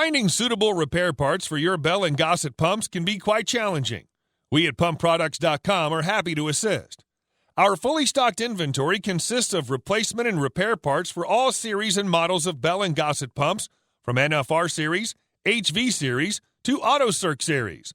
Finding suitable repair parts for your Bell & Gossett pumps can be quite challenging. We at PumpProducts.com are happy to assist. Our fully stocked inventory consists of replacement and repair parts for all series and models of Bell & Gossett pumps, from NFR series, HV series, to AutoCirc series.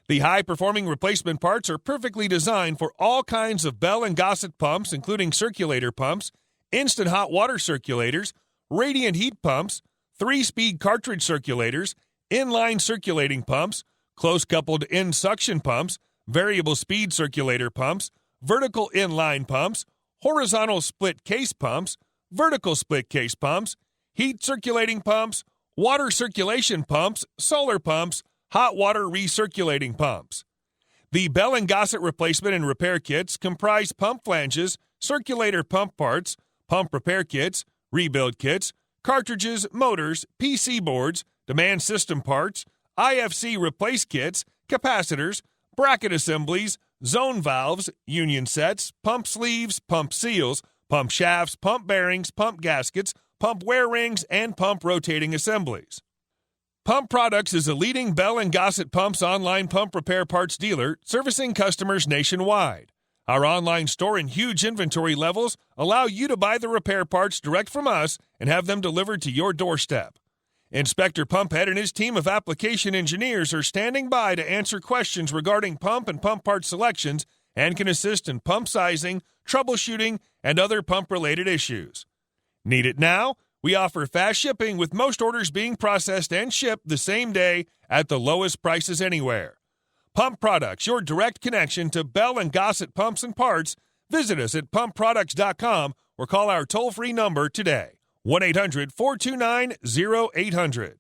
The high-performing replacement parts are perfectly designed for all kinds of Bell & Gossett pumps, including circulator pumps, instant hot water circulators, radiant heat pumps, 3-speed cartridge circulators, inline circulating pumps, close-coupled in-suction pumps, variable speed circulator pumps, vertical inline pumps, horizontal split case pumps, vertical split case pumps, heat circulating pumps, water circulation pumps, solar pumps, hot water recirculating pumps. The Bell & Gossett replacement and repair kits comprise pump flanges, circulator pump parts, pump repair kits, rebuild kits, cartridges, motors, PC boards, demand system parts, IFC replace kits, capacitors, bracket assemblies, zone valves, union sets, pump sleeves, pump seals, pump shafts, pump bearings, pump gaskets, pump wear rings, and pump rotating assemblies. Pump Products is a leading Bell & Gossett Pumps online pump repair parts dealer servicing customers nationwide. Our online store and huge inventory levels allow you to buy the repair parts direct from us and have them delivered to your doorstep. Inspector Pumphead and his team of application engineers are standing by to answer questions regarding pump and pump part selections and can assist in pump sizing, troubleshooting, and other pump-related issues. Need it now? We offer fast shipping, with most orders being processed and shipped the same day at the lowest prices anywhere. Pump Products, your direct connection to Bell & Gossett pumps and parts. Visit us at PumpProducts.com or call our toll-free number today, 1-800-429-0800.